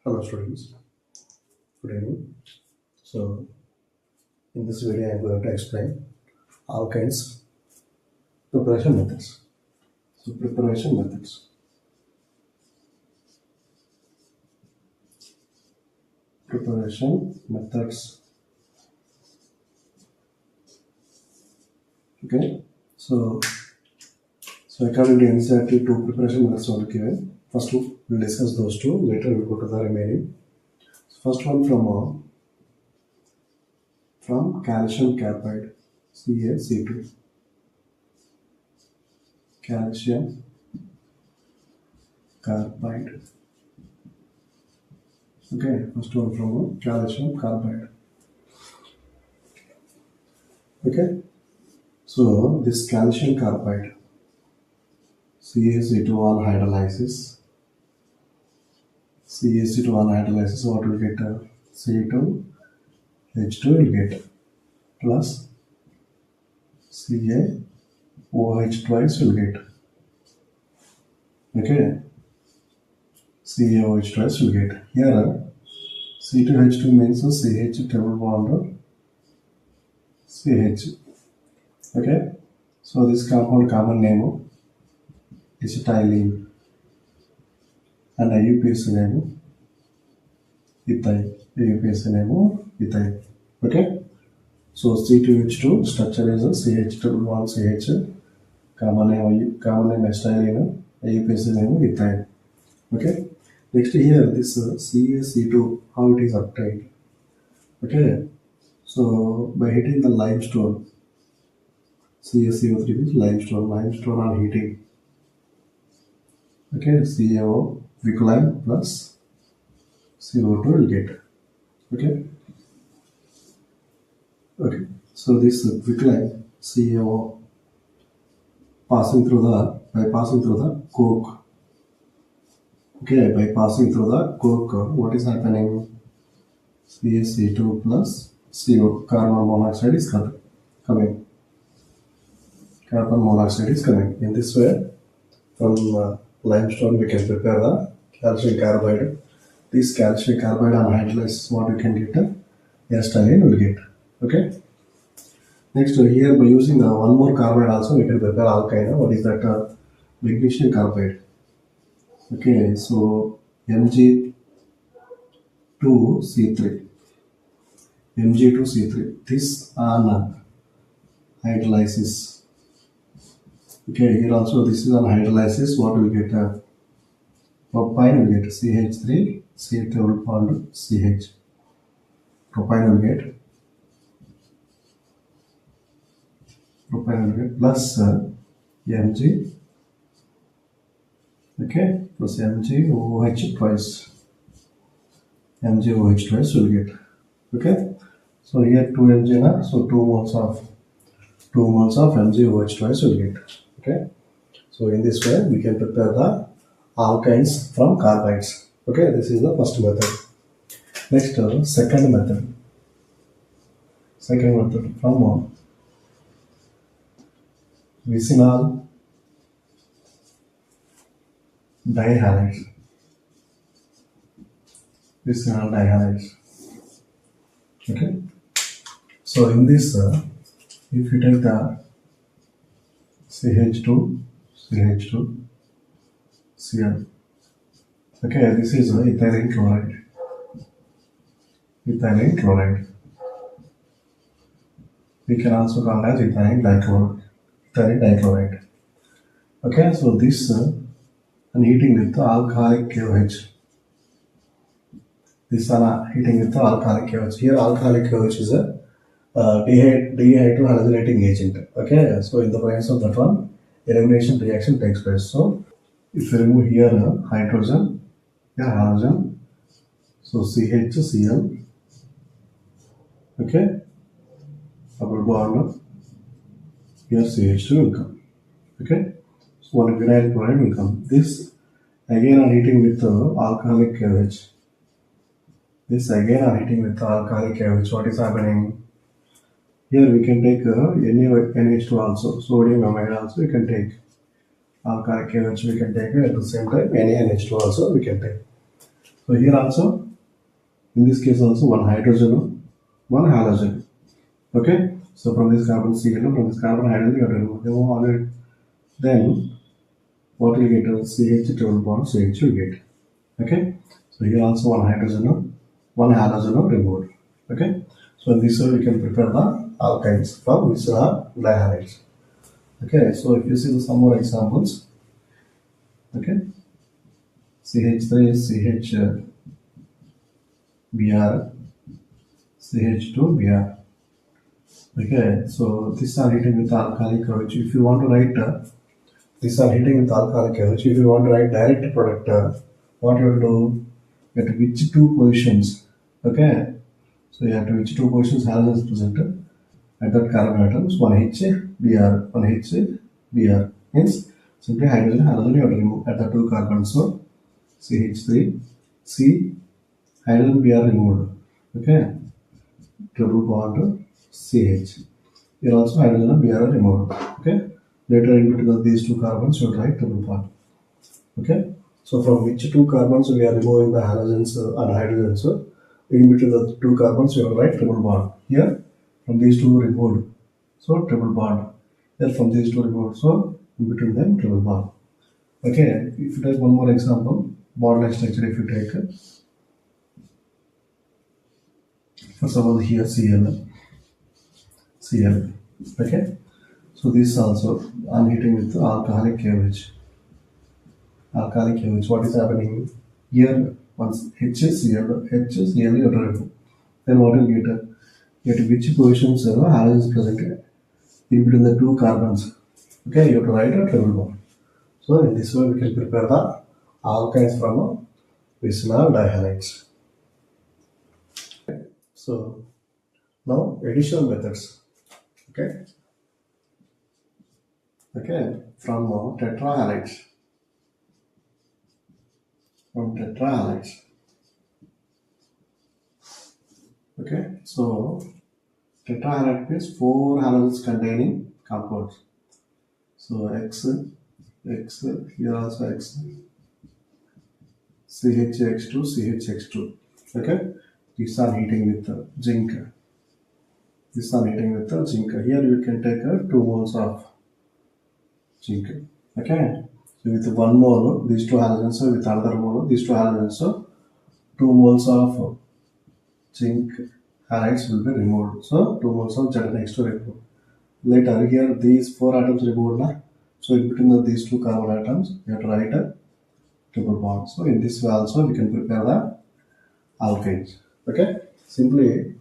Hello students, good evening. So in this video I am going to explain alkynes preparation methods. So preparation methods. Preparation methods. Okay. So according to NCERT, two preparation methods are given. First we'll discuss those two. Later we'll go to the remaining. First one from calcium carbide, CaC2. Calcium carbide. Okay, first one from calcium carbide. Okay, so this calcium carbide, CaC2 on hydrolysis. CaC2 on hydrolysis, what will get? C2H2 will get plus CaOH twice will get. Okay, CaOH twice will get. Here C2H2 means CH double bond CH. Okay, so this compound common name is acetylene and IUPAC name ethyl. IUPAC name ethyl. Okay, so C2H2 structure is a CH double bond CH, common name acetylene, IUPAC name ethyl. Okay, next here this CaC2, how it is obtained. Okay, so by heating the limestone, CaCO3 is limestone on heating. Okay, CaO quicklime plus CO2 will get. Okay, so this quicklime CaO passing through the coke. Okay, by passing through the coke, what is happening? CaC2 plus CO, carbon monoxide is coming. Carbon monoxide is coming. In this way, from limestone we can prepare the calcium carbide. This calcium carbide on hydrolysis, what we can get? Acetylene will get. Okay. Next here, by using one more carbide also we can prepare alkyne. What is that? Magnesium carbide. Okay, so Mg2C3. Mg2C3. This on hydrolysis. Okay, here also this is on hydrolysis. What will get? Propine will get CH3, CH double bond CH. Propine will get plus Mg. Okay, plus MgOH twice. MgOH twice will get. Okay, so here 2 Mg na, so 2 moles of MgOH twice will get. Okay, so in this way we can prepare the alkynes from carbides. Okay, this is the first method. Next, second method from vicinal dihalides. Okay, so in this, if you take the CH2, Cl. Okay, this is ethylene chloride. We can also call as ethylene dichloride. Okay, so this and heating with the alcoholic KOH. This are heating with the alcoholic KOH. Here alcoholic KOH is a dehydrohalogenating agent. Okay, so in the presence of that one, elimination reaction takes place. So if you remove here hydrogen, halogen, so CHCl. Okay, double bond, here CH2 will come. Okay, so one vinyl chloride will come. This again are heating with alcoholic KOH. What is happening? Here we can take NH2 also, sodium amide also we can take. Alcoholic KOH we can take at the same time NaNH2 also we can take. So here also, in this case also, one hydrogen, one halogen. Okay. So from this carbon Cl, from this carbon hydrogen, you have to remove all it. Then what will get? CH triple bond, CH will get. Okay. So here also one hydrogen, one halogen removed. Okay. So in this way we can prepare the alkynes from which are dihalides. Okay. So if you see some more examples. Okay. CH3 is CH Br, CH2 Br. Okay, so these are heating with alkalic which if you want to write these are heating with alkalic which if you want to write direct product, what you will do at which two positions. Okay, so you have to which two positions halogen is present at that carbon atoms, one H Br, one H Br means simply hydrogen halogen you have to remove at the two carbons. So CH3 C hydrogen Br removed. Okay, triple bond CH. Here also hydrogen and Br are removed. Okay. Later in between these two carbons you will write triple bond. Okay. So from which two carbons we are removing the halogens and hydrogens? In between the two carbons you will write triple bond. Here from these two removed. So triple bond. Here from these two removed. So in between them triple bond. Okay. If you take one more example, bond-like structure if you take. First of all here Cl. Okay. So this also I'm heating with alcoholic KOH. Alcoholic KOH. What is happening here? Once HCl you have to remove. Then what will get which positions halogen is present in between the two carbons. Okay, you have to write a triple bond. So in this way we can prepare the alkynes from vicinal dihalides. So now additional methods. Okay. Okay, from tetrahalides. From tetrahalides. Okay, so tetrahalide means four halogens containing compounds. So X, here also X, CHX2, CHX2. Okay, these are heating with zinc. These are heating with zinc. Here you can take 2 moles of zinc. Okay, so with 1 mole, these two halogens, with another mole, these two halogens, 2 moles of zinc halides will be removed. So 2 moles of ZnX2 removed. Later here these 4 atoms removed. So in between these two carbon atoms, you have to write a triple bond. So in this way also we can prepare the alkanes. Okay, simply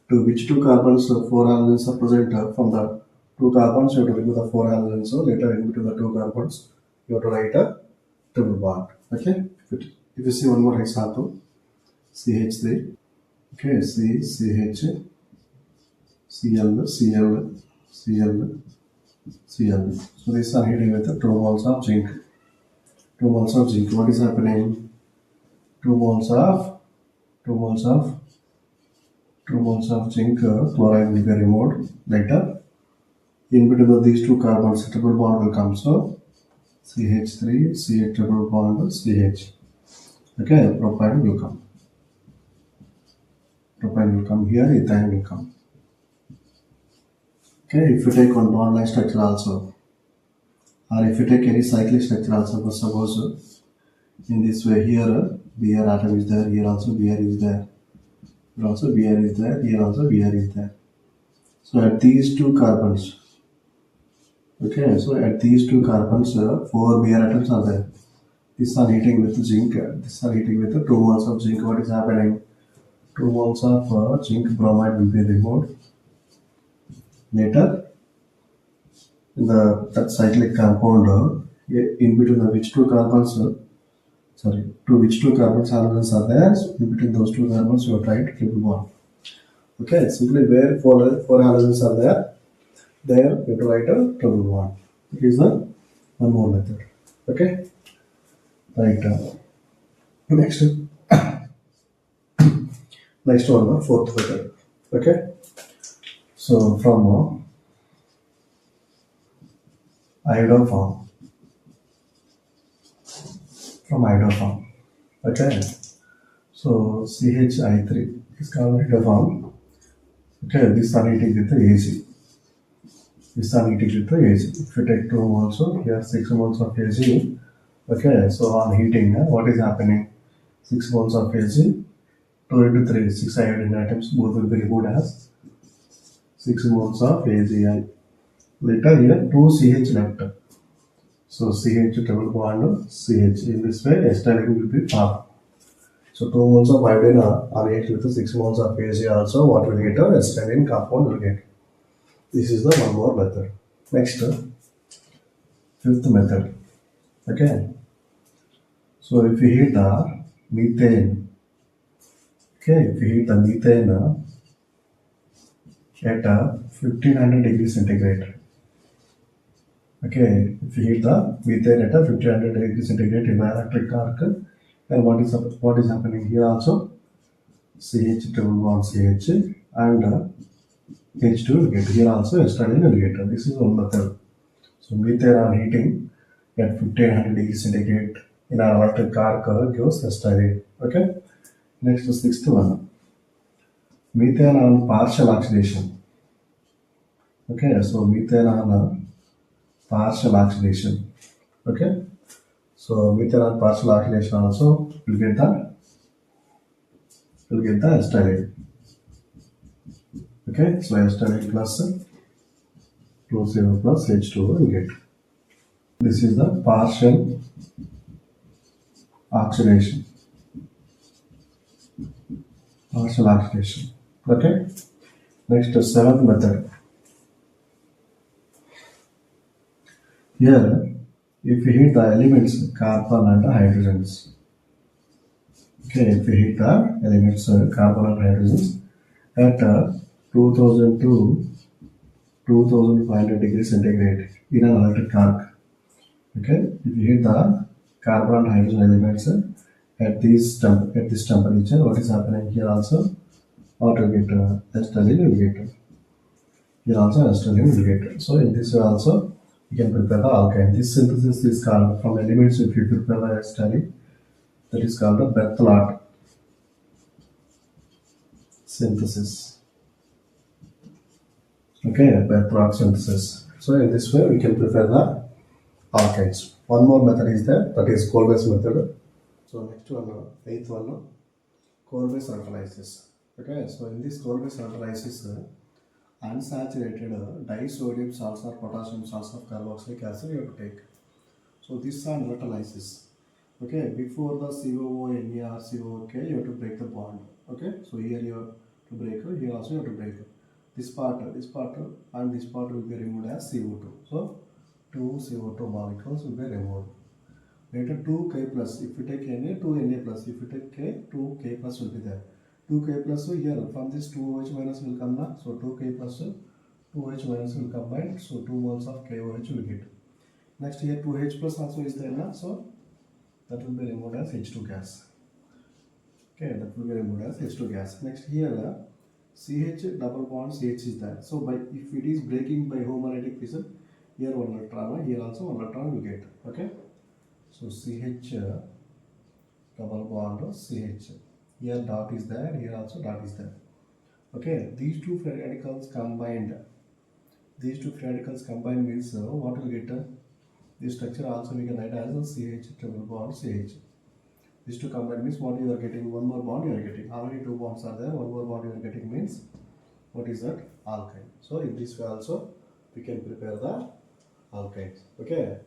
to which two carbons 4 halogens are present from the two carbons, you have to remove the 4 halogens. So later in between the two carbons, you have to write a triple bond. Okay, if you see one more example, CH3. Okay, CH, Cl, Cl, Cl, Cl. So these are heating with 2 moles of zinc. 2 moles of zinc. What is happening? 2 moles of 2 moles of 2 moles of zinc chloride will be removed. Later, in between of these two carbons, triple bond will come. So CH3, CH triple bond, CH. Okay, propane will come. Propane will come here, ethane will come. Okay, if you take one bond-like structure also, or if you take any cyclic structure also, for suppose in this way here Br atom is there, here also Br is there, here also Br is there, here also Br is there. So at these two carbons, okay, so at these two carbons, 4 Br atoms are there. These are heating with zinc, these are heating with 2 moles of zinc. What is happening? 2 moles of zinc bromide will be removed. Later, that cyclic compound, in between which two carbons, to which two carbons halogens are there, so in between those two carbons you have tried triple bond. Okay, simply where four halogens are there you have to write a triple bond. It is the one more method. Okay, right. Next, next one, the fourth method. Okay, so from iodoform. From iodoform. Okay, So CHI3 is carbonated form. Okay, this are heating with the AC. This are heating with the AC. If you take 2 moles, so here 6 moles of AC. Okay, so on heating, what is happening? 6 moles of AC, 2 into 3, 6 iodine atoms, both will be removed as 6 moles of AgI. Later here 2 CH left. So CH double bond CH. In this way, acetylene will be formed. So 2 moles of iodine are reacted with 6 moles of Ag also. What will get? Acetylene compound will get. This is the one more method. Next, fifth method. Okay. So if we heat the methane, okay, if we heat the methane at 1500 degrees centigrade. Okay, if we heat the methane at 1500 degrees centigrade in the electric arc, then what is happening here also? CH double bond CH and H2 will get. Here also acetylene will get. This is one method. So methane on heating at 1500 degrees centigrade in an electric arc gives acetylene. Okay. Next, the sixth one. Methane on partial oxidation. Okay, so methane on partial oxidation. Okay, so methane on partial oxidation also will get the acetylene. Okay, so acetylene plus 2CO plus H2 will get. This is the partial oxidation. Partial oxidation. Okay. Next, seventh method. Here, if we heat the elements carbon and hydrogens. Okay, if we heat the elements carbon and hydrogens at 2000 to 2500 degrees centigrade in an electric arc. Okay, if you heat the carbon and hydrogen elements at this temperature, what is happening here also? What will get? Acetylene will get. Here also acetylene will get. So in this way also you can prepare the alkyne. This synthesis is called from elements. If you prepare the acetylene, that is called the Berthelot synthesis. Okay, Berthelot synthesis. So in this way we can prepare the alkynes. One more method is there, that is Kolbe's method. So next one, eighth one, Kolbe's electrolysis. Okay, so in this Kolbe's electrolysis, unsaturated disodium salts or potassium salts of carboxylic acid you have to take. So this is an electrolysis. Okay, before the COO, NA or COOK, you have to break the bond. Okay, so here you have to break, here also you have to break. This part and this part will be removed as CO2. So 2 CO2 molecules will be removed. Later 2K plus, if you take Na, 2 Na plus, if you take K, 2K plus will be there. 2K plus, so here from this 2OH minus will come now, so 2K plus 2OH minus will combine, so 2 moles of KOH will get. Next here 2H plus also is there now, so that will be removed as H2 gas. Okay, that will be removed as H2 gas. Next here CH double bond CH is there. So if it is breaking by homolytic fission, here 1 electron, here also 1 electron will get. Okay, so CH double bond CH. Here dot is there, here also dot is there. Okay, these two free radicals combined. These two free radicals combined means what will get? This structure also we can write as a CH double bond CH. These two combined means what you are getting? One more bond you are getting. Already 2 bonds are there. One more bond you are getting means what is that? Alkyne. So in this way also we can prepare the alkynes. Okay.